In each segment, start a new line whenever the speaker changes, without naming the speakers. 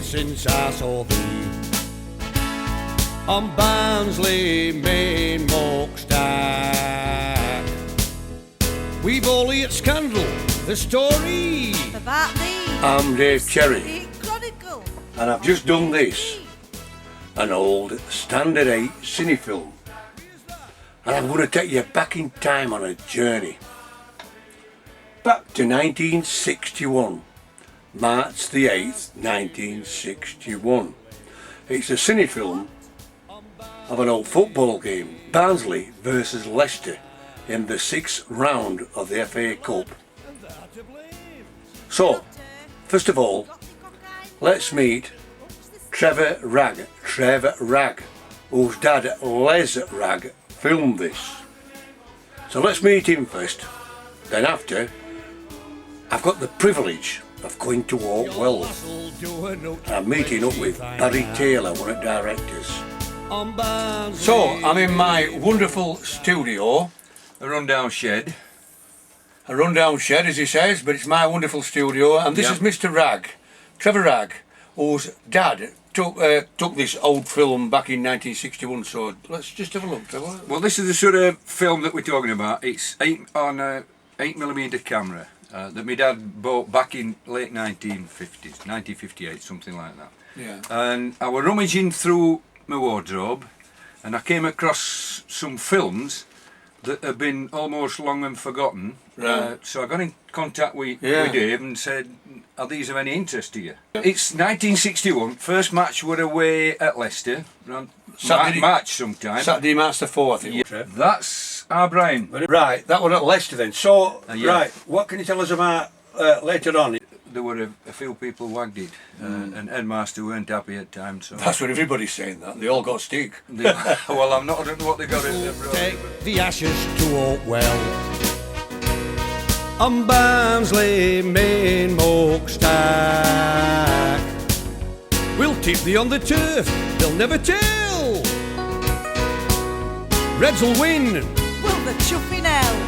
since I saw thee on Barnsley main smokestack. We've only at Scandal, the story
about thee.
I'm Dave Cherry,
Chronicle.
and I've just done this, an old Standard 8 cine film, and I'm going to take you back in time on a journey, back to 1961, March the 8th, 1961. It's a cine film of an old football game, Barnsley versus Leicester, in the 6th round of the FA Cup. So, first of all, let's meet Trevor Ragg, whose dad Les Ragg filmed this. So let's meet him first. Then after, I've got the privilege of going to Oakwell. I'm meeting up with Barry Taylor, one of the directors. So, I'm in my wonderful studio,
A rundown shed.
a rundown shed as he says, but it's my wonderful studio, and this is Mr. Ragg, Trevor Ragg, whose dad took this old film back in 1961, so let's just have a look, Trevor.
Well, this is the sort of film that we're talking about. It's on a 8mm camera that my dad bought back in late 1950s, 1958, something like that.
Yeah.
And I was rummaging through my wardrobe, and I came across some films that have been almost long and forgotten.
Right.
So I got in contact with Dave and said, are these of any interest to you? It's 1961, first match were away at Leicester, around March sometime.
Saturday, March the 4th. It was, Trev.
That's our Brian.
Right, that one at Leicester then. So,
Yeah.
right, what can you tell us about later on?
There were a few people wagged it, and headmaster weren't happy at times. So
That's what everybody's saying, that. They all got stick.
well, I don't know what they got in them.
Take the ashes to Oakwell on Barnsley main smokestack. We'll tip thee on the turf, they'll never tell. Reds will win.
Will the chuffy now?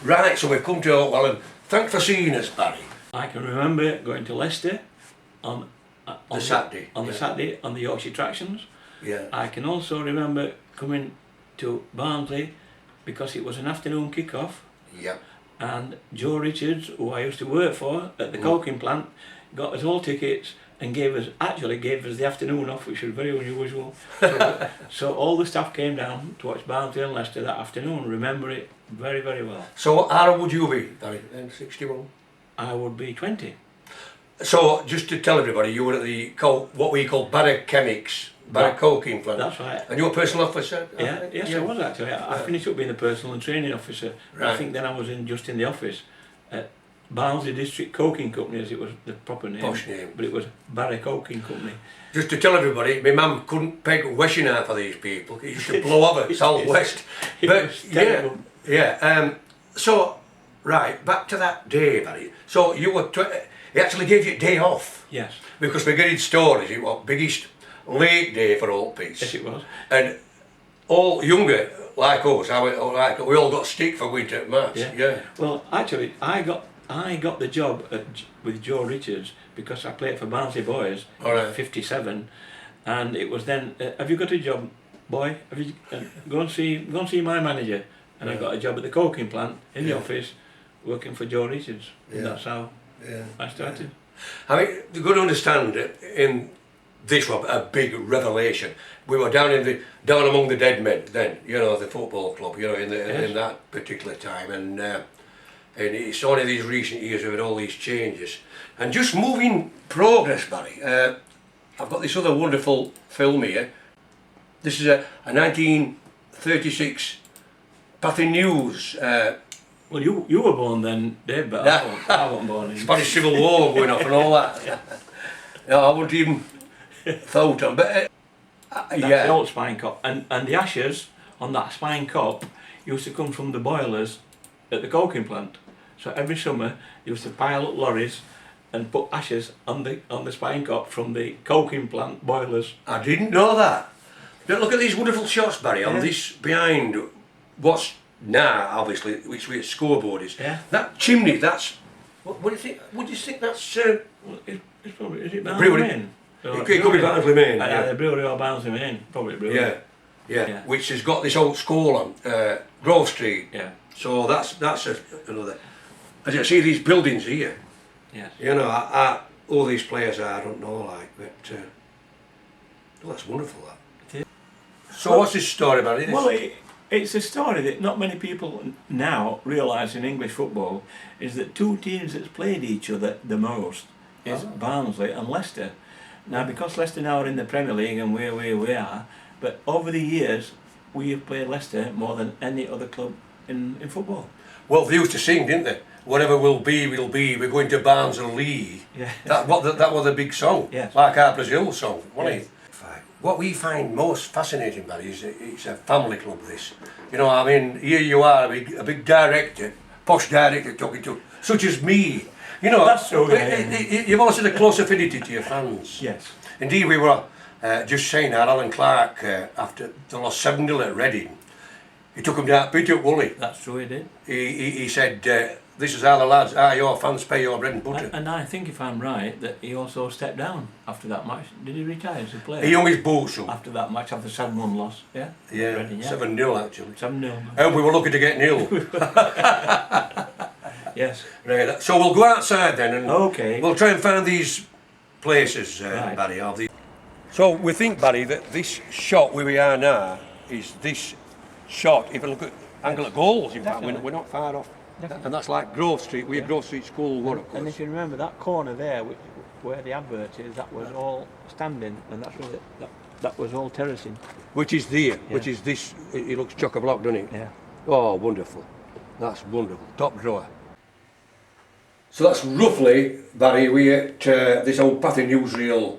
Right, so we've come to Oakwell, and thanks for seeing us, Barry.
I can remember going to Leicester on
The Saturday,
on the
yeah.
Saturday on the Yorkshire attractions.
Yeah.
I can also remember coming to Barnsley because it was an afternoon kick-off,
Yeah.
and Joe Richards, who I used to work for at the coking plant, got us all tickets and gave us the afternoon off, which was very unusual. So all the staff came down to watch Barnsley and Leicester that afternoon. Remember it very, very well.
So, how old would you be, Barry, then, 61?
I would be 20.
So, just to tell everybody, you were at the, what we call Barra Chemics, Barra Coking Plant.
That's right.
And you're a personal officer?
Yes, I was actually. I finished up being a personal and training officer.
Right.
I think then I was just in the office at Barnsley District Coking Company, as it was the proper name.
Posh name.
But it was Barra Coking Company.
Just to tell everybody, my mum couldn't peg washing out for these people. It used to blow over southwest.
It was terrible.
So, right, back to that day, Barry. So you were, he actually gave you a day off.
Yes.
Because we're getting stories, it was biggest late day for all peace.
Yes, it was.
And all younger, like us, we all got stick for winter at March. Yeah.
Well, actually, I got the job with Joe Richards because I played for Barnsley Boys in '57, and it was then. Have you got a job, boy? Have you go and see my manager? And I got a job at the coking plant in the office, working for Joe Richards. And that's how I started.
I mean, you've got to understand, in this was a big revelation. We were down among the dead men then, the football club, in that particular time, and it's only these recent years we've had all these changes. And just moving progress, Barry, I've got this other wonderful film here. This is a 1936 Pathy News.
Well, you were born then, Dave, but I wasn't born in.
Spanish Civil War going off and all that. No, I wouldn't even thought on, but
That's the old spine cop, and the ashes on that spine cop used to come from the boilers at the coking plant. So every summer they used to pile up lorries and put ashes on the spine cop from the coking plant boilers.
I didn't know that. But look at these wonderful shots, Barry, on this behind what's now, obviously, which the scoreboard is.
Yeah.
That chimney, that's... What do you think? What do you think that's...
Well, it's probably, is it Barnsley
brewery.
Main?
It could be Barnsley Main, yeah.
The brewery or Barnsley Main, probably brewery.
Yeah. Which has got this old school on, Grove Street.
Yeah.
So that's another... As you see these buildings here,
Yes.
you know, all these players I don't know, like, but... well, that's wonderful, that. So what's this story about it?
Well, it's a story that not many people now realise in English football, is that two teams that's played each other the most is Barnsley and Leicester. Now, because Leicester now are in the Premier League and we are, but over the years we have played Leicester more than any other club in football.
Well, they used to sing, didn't they? Whatever will be, we're going to Barnsley.
Yeah.
That was a big song,
Yes.
like our Brazil song, wasn't
Yes.
it? What we find most fascinating, Barry, is it's a family club, this. You know, I mean, here you are, a big director, posh director talking to, such as me. You know,
That's so good.
you've always had a close affinity to your fans.
Yes.
Indeed, we were just saying that Alan Clark, after they lost 7-0 at Reading, he took him down, beat up Woolley.
That's true, he did.
He said, this is how the lads, how your fans pay your bread and butter.
And I think, if I'm right, that he also stepped down after that match. Did he retire as a player?
He hung his boots up.
After that match, after 7-1 loss, yeah?
Yeah,
Reading,
7-0 actually.
7-0.
And we were lucky to get nil.
Yes.
Right, so we'll go outside then and
Okay.
we'll try and find these places,
Right.
Barry. So we think, Barry, that this shot where we are now is this shot, if you look at angle of goals, in fact, we're not far off.
Definitely.
And that's like Grove Street, where Grove Street School were, of course.
And if you remember that corner there, where the advert is, that was all standing, and that's where that was all terracing.
Which is there,
Yeah.
which is this, it looks chock-a-block, doesn't it?
Yeah.
Oh, wonderful. That's wonderful. Top drawer. So that's roughly, Barry, where this old Pathy newsreel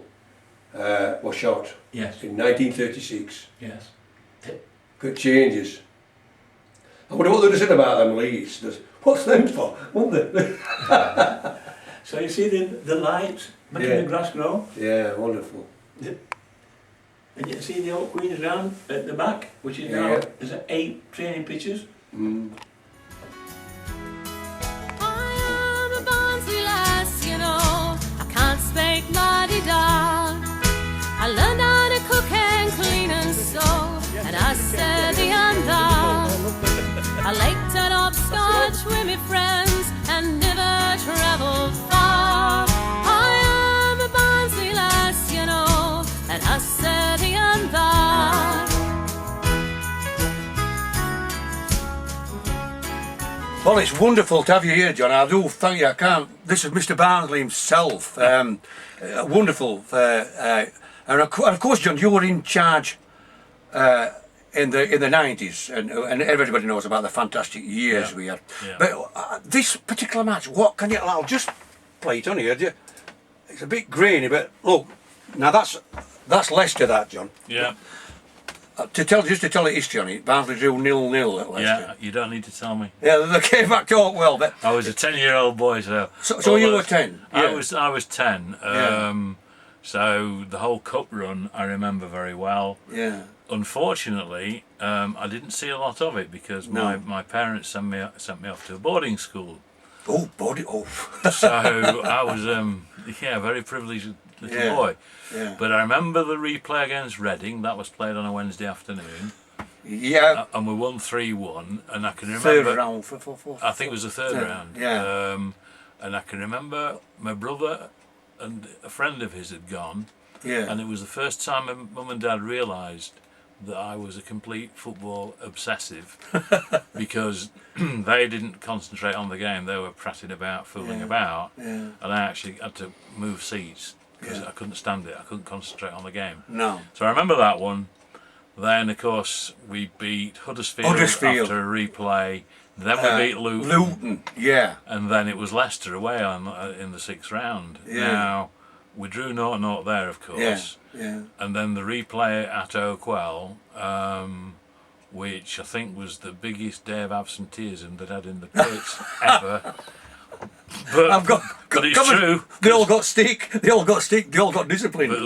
was shot.
Yes.
In 1936.
Yes.
Good changes. I wonder what they'd have said about them leads. What's them for? Wouldn't they?
So you see the lights making the grass grow,
Yeah, wonderful.
and you see the old Queen's Ground at the back, which is now
Yeah.
there's 8 training pitches.
Mm.
I am a Barnsley lass, you know. I can't speak la-di-da. I learned how to cook and clean and sew, and I said the and that. I liked an upscotch with me friends and never travelled far. I am a Barnsley lass, you know, and I said the and that.
Well, it's wonderful to have you here, John. I do thank you. I can't. This is Mr. Barnsley himself. Wonderful. And of course, John, you were in charge in the 90s, and everybody knows about the fantastic years we had.
Yeah.
But this particular match, what can you? I'll just play it on here. It's a bit grainy, but look. Now that's Leicester, that, John.
Yeah,
Just to tell the history on it, Barnsley drew 0-0 at Leicester.
yeah, you don't need to tell me.
Yeah, they came back to Oakwell. But
I was a 10-year-old boy, so.
so you were 10.
I
Yeah.
was 10.
Yeah.
So the whole cup run I remember very well.
Yeah.
Unfortunately, I didn't see a lot of it because my parents sent me off to a boarding school.
Oh, body. Oh.
So I was a very privileged little boy.
Yeah.
But I remember the replay against Reading. That was played on a Wednesday afternoon.
Yeah.
And we won 3-1, and I can remember.
Third round for.
I think it was the third round.
Yeah.
And I can remember my brother and a friend of his had gone,
Yeah.
and it was the first time my mum and dad realised that I was a complete football obsessive because they didn't concentrate on the game. They were prattling about, fooling about, and I actually had to move seats because I couldn't stand it. I couldn't concentrate on the game.
No.
So I remember that one. Then, of course, we beat Huddersfield after a replay. Then we beat
Luton. Yeah.
and then it was Leicester away in the 6th round.
Yeah.
Now, we drew 0-0 there, of course.
Yeah.
And then the replay at Oakwell, which I think was the biggest day of absenteeism they'd had in the pits ever. But,
I've got
but it's
come on,
true.
They all got stick. They all got stick. They all got discipline.
But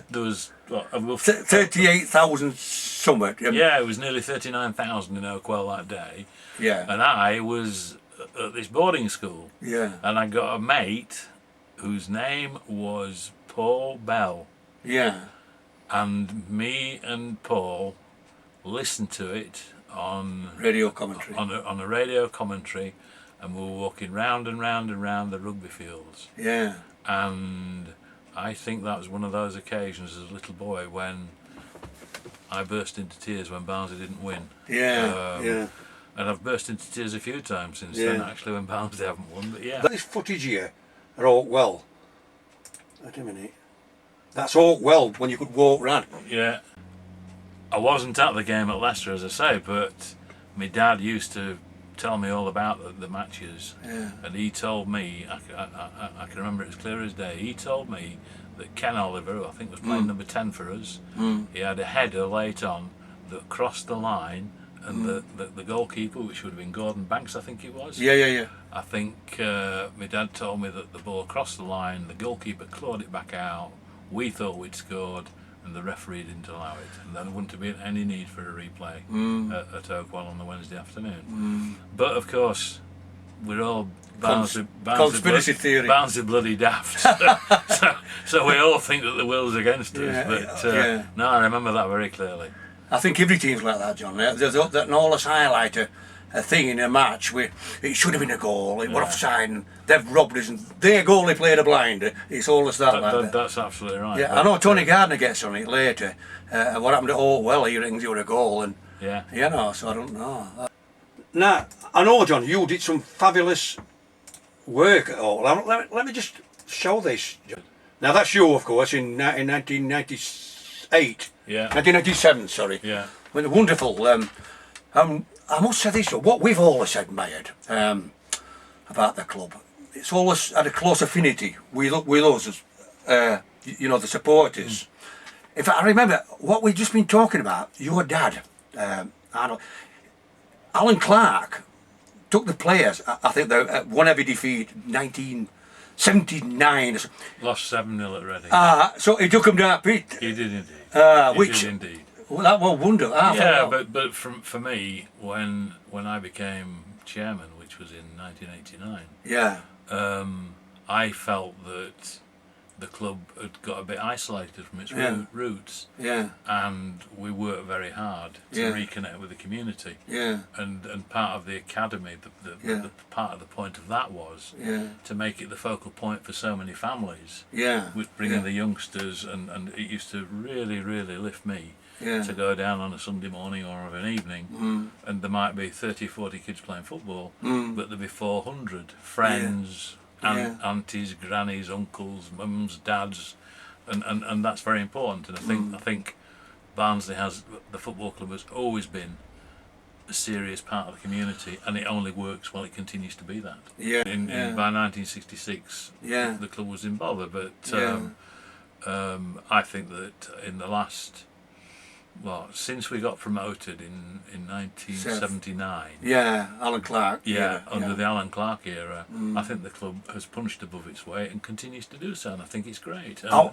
there was what,
38,000 somewhere.
yeah, it was nearly 39,000 in Oakwell that day.
Yeah.
And I was at this boarding school.
Yeah.
And I got a mate whose name was Paul Bell.
Yeah.
And me and Paul listened to it on
Radio commentary.
on a radio commentary, and we were walking round and round and round the rugby fields.
Yeah.
And I think that was one of those occasions as a little boy when I burst into tears when Barnsley didn't win.
Yeah. Yeah.
And I've burst into tears a few times since then, actually, when Barnsley haven't won. But yeah.
This footage here at Oakwell. Wait a minute. That's Oakwell when you could walk round.
Yeah. I wasn't at the game at Leicester, as I say, but my dad used to tell me all about the matches.
Yeah.
And he told me, I can remember it as clear as day, he told me that Ken Oliver, who I think was playing number 10 for us, he had a header late on that crossed the line, and the goalkeeper, which would have been Gordon Banks, I think it was.
Yeah.
I think my dad told me that the ball crossed the line, the goalkeeper clawed it back out, we thought we'd scored, and the referee didn't allow it. And there wouldn't have been any need for a replay at Oakwell on the Wednesday afternoon. But of course, we're all
conspiracy theory.
Barnsley bloody daft. so we all think that the world's against us. No, I remember that very clearly.
I think every team's like that, John. There's an always highlight a thing in a match where it should have been a goal, it was offside, and they've robbed us, and their goalie played a blinder. It's always that.
That's absolutely right.
Yeah, I know Tony Gardner gets on it later. What happened at Oakwell, he rings you with a goal, and so I don't know. Now, I know, John, you did some fabulous work at Oakwell. Let me just show this, John. Now that's you, of course, in 1998.
Yeah.
1997, sorry.
Yeah.
With a wonderful. I must say this, what we've always admired about the club, it's always had a close affinity with us, as, the supporters. In fact, I remember what we've just been talking about, your dad, Alan Clark, took the players, I think they won every defeat, 1979.
Lost 7-0 at Reading.
So he took them down pit.
He did indeed.
He
did indeed.
Well, that was wonderful.
But for me, when I became chairman, which was in 1989, I felt that the club had got a bit isolated from its roots, and we worked very hard to reconnect with the community. And part of the academy, the part of the point of that was to make it the focal point for so many families. With bringing the youngsters, and it used to really lift me. To go down on a Sunday morning or of an evening, and there might be 30-40 kids playing football, but there'd be 400 friends, aunties, grannies, uncles, mums, dads, and that's very important. And I think Barnsley the football club has always been a serious part of the community, and it only works while it continues to be that. By 1966, the club was in bother, but I think that in the last. Well, since we got promoted in 1979.
Alan Clark.
Under the Alan Clark era, I think the club has punched above its weight and continues to do so, and I think it's great. I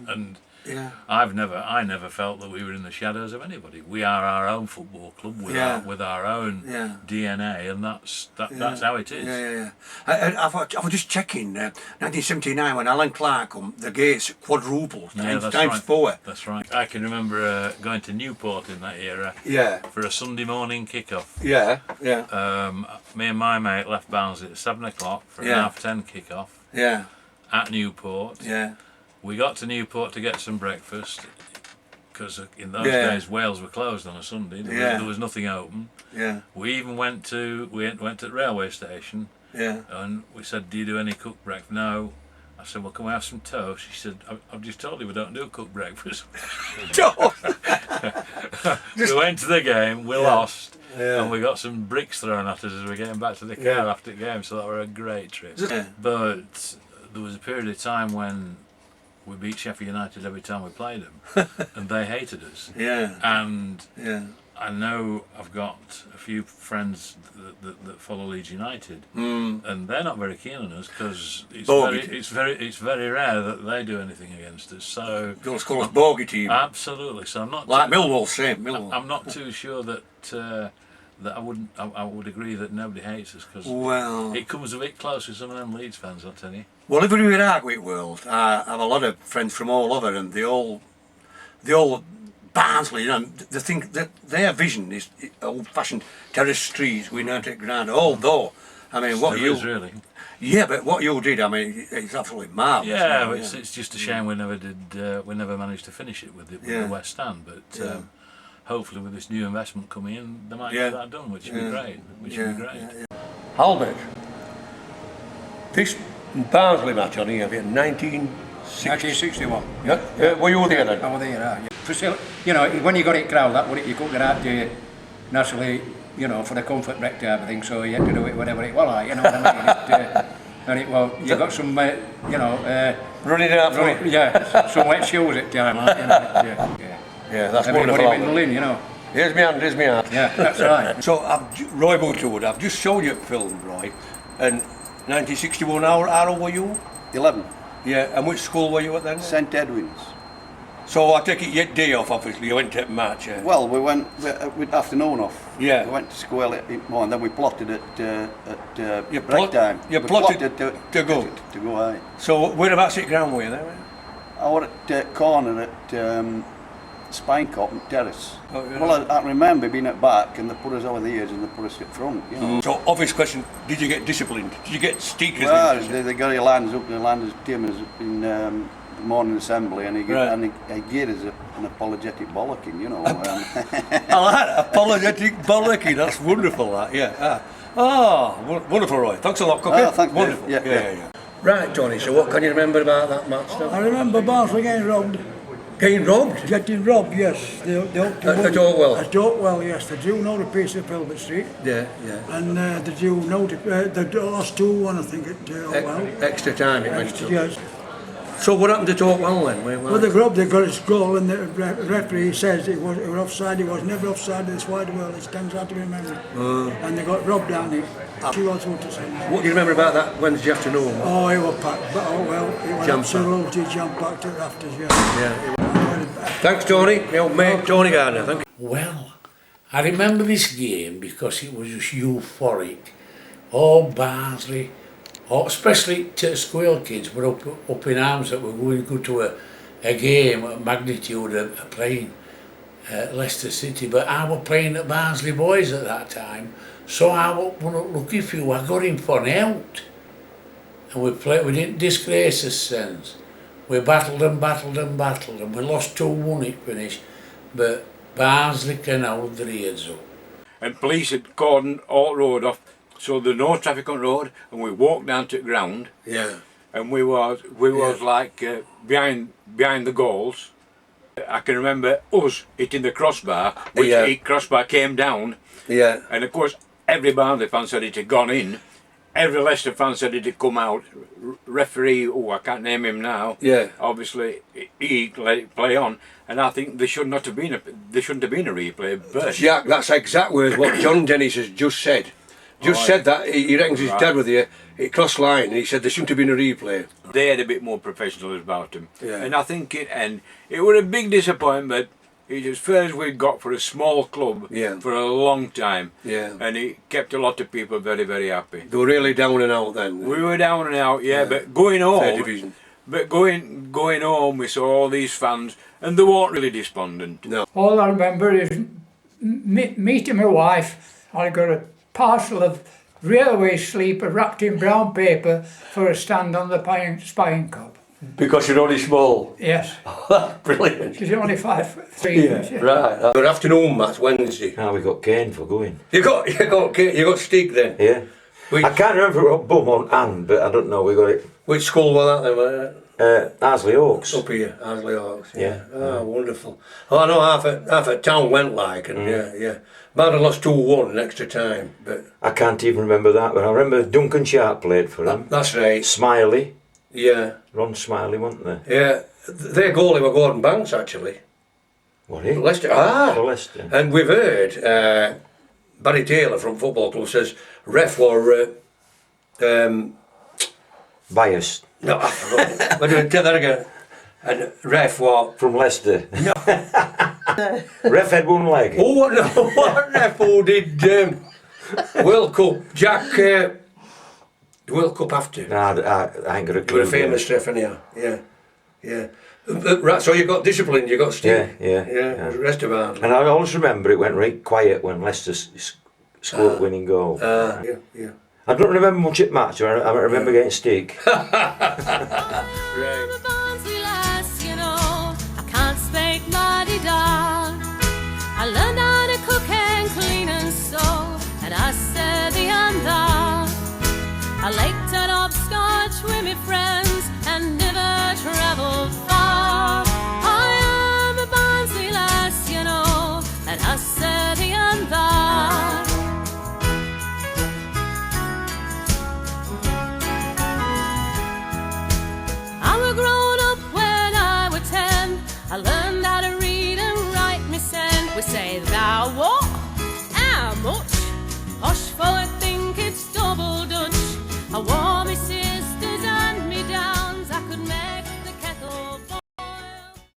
never felt that we were in the shadows of anybody. We are our own football club with our own DNA, and that's how it is.
I was just checking. 1979 when Alan Clark come, the gates quadrupled times 4.
That's right. I can remember going to Newport in that era. For a Sunday morning kick-off. Me and my mate left Barnsley at 7 o'clock for an 10:30 kick-off. At Newport. We got to Newport to get some breakfast, because in those days Wales were closed on a Sunday. There was nothing open. We even went to the railway station. And we said, "Do you do any cooked breakfast?" No. I said, "Well, can we have some toast?" She said, "I've just told you we don't do cooked breakfast." We went to the game, we lost, and we got some bricks thrown at us as we were getting back to the car after the game, so that was a great trip. But there was a period of time when we beat Sheffield United every time we played them, and they hated us. And I know I've got a few friends that follow Leeds United, and they're not very keen on us because it's very rare that they do anything against us. So
Don't call us bogey team.
Absolutely. So I'm not
like Millwall, same Millwall.
I'm not too sure that I would agree that nobody hates us because it comes a bit close with some of them Leeds fans. I'll tell you.
Well, if we were in Oakwell world, I have a lot of friends from all over, and they all Barnsley, you know, they think that their vision is old-fashioned terrace streets with United ground. Although, I mean, what you
really.
Yeah, but what you did, I mean, it's absolutely marvellous.
Yeah, it's just a shame we never managed to finish it with the West Stand. But hopefully, with this new investment coming in, they might get that done, which would be great.
Albert, this Barnsley match on here,
1961.
Yeah, were you there then?
I was there, yeah. You know, when you got it crowded, that you couldn't get out to naturally, you know, for the comfort break type of thing, so you had to do it whatever it was like, you know what I mean? You got some, you know...
running out for it?
Yeah, some wet shoes at time, like, you know.
Yeah, that's
everybody
wonderful.
Everybody you know.
Here's my hand,
Yeah, that's right.
So, Roy Butterwood, I've just shown you a film, Roy, and 1961, how old were you?
11.
Yeah, and which school were you at then?
St Edwin's.
So I take it you had day off, obviously, you went to match, yeah?
Well, we went with afternoon off.
Yeah.
We went to school at morning, then we plotted at break time.
You plotted to go?
To go, aye.
So whereabouts at ground were you then?
I was at corner at Spinecop and Terrace.
Oh, yeah.
Well, I remember being at back and they put us over the edge and they put us at front, you know.
So obvious question, did you get disciplined? Did you get stickers?
Well, they got your lands up, the landers Tim is in the morning assembly and he gave us an apologetic bollocking, you know.
I like that, apologetic bollocking, that's wonderful that, yeah. Wonderful, Roy. Thanks a lot, Cookie.
Thanks,
wonderful.
yeah.
Right, Tony, so what can you remember about that match?
I remember Barnsley getting robbed.
Getting robbed?
Getting robbed, yes.
At Oakwell?
At Oakwell, yes. They do know the piece of Filbert Street.
Yeah.
And they do know the last 2-1, I think, at Oakwell.
Extra time it went to.
Yes.
So what happened to Oakwell then?
Well, they got his goal and the referee says it was offside. It was never offside in this wide world. It stands out to be memory. And they got robbed down it. 2-2 to 7.
What do you remember about that Wednesday afternoon?
Oh, it was packed. But it was absolutely jam-packed to rafters, yeah.
Thanks, Tony. My old mate, Tony Gardner. Thank you.
Well, I remember this game because it was just euphoric. All Barnsley, especially to school kids, were up in arms that were going to go to a game at magnitude of playing Leicester City. But I was playing at Barnsley Boys at that time, so I was one of the lucky few. I got him for an out, and we didn't disgrace ourselves. We battled and we lost 2-1 it finished, but Barnsley can hold their heads up.
And police had cordoned all road off, so there's no traffic on road, and we walked down to the ground.
Yeah.
And we was like behind the goals. I can remember us hitting the crossbar, which the crossbar came down.
Yeah.
And of course, every Barnsley fan said it had gone in. Every Leicester fan said it had come out. Referee, I can't name him now.
Yeah.
Obviously, he let it play on, and I think there shouldn't have been a replay. But
Jack, that's exactly what John Dennis has just said. Said that he reckons his dad with you. It crossed line, and he said there shouldn't have been a replay.
They had a bit more professional about them,
Yeah.
and I think it was a big disappointment. It's as far as we got for a small club for a long time, and it kept a lot of people very, very happy.
They were really down and out then.
We were down and out, but going home,
Third division.
But going home, we saw all these fans, and they weren't really despondent.
No.
All I remember is meeting my wife. I got a parcel of railway sleeper wrapped in brown paper for a stand on the spine cup.
Because you're only small.
Yes.
That's brilliant.
She's only 5'3".
Yeah, right. Good afternoon, Matt. Wednesday.
We got cane for going.
You got stick then.
Yeah. I can't remember what bum on hand, but I don't know. We got it.
Which school was that then?
Arsley Oaks.
Up here, Arsley Oaks.
Yeah.
Wonderful. I know half at town went like, and yeah. Barnsley lost 2-1 in extra time, but
I can't even remember that. But I remember Duncan Sharp played for him.
That's right.
Smiley.
Yeah.
Ron Smiley, weren't they?
Yeah. Their goalie were Gordon Banks, actually.
What is?
Leicester.
For Leicester.
And we've heard Barry Taylor from Football Club says ref were
Biased.
no, I forgot. But tell that again. And ref were
From Leicester.
no.
Ref had one leg.
Oh, what, no, what ref who did World Cup? Jack. World Cup after.
Nah, I ain't got a clue.
You're a famous ref anyhow. Yeah. Right, so you got discipline, you got steam.
Yeah.
The rest of ours.
And I always remember it went right quiet when Leicester scored winning goal.
Yeah.
I don't remember much at match, I remember getting stick.
I'm a Barnsley lass, you know. I can't speak bloody dog. I learned how to cook and clean and sew, and I said the and that. I laked and hopscotch with me friends and never travelled far. I am a Barnsley lass, you know, and I said the and that. I was grown up when I was 10. I learned how to read and write me send. We say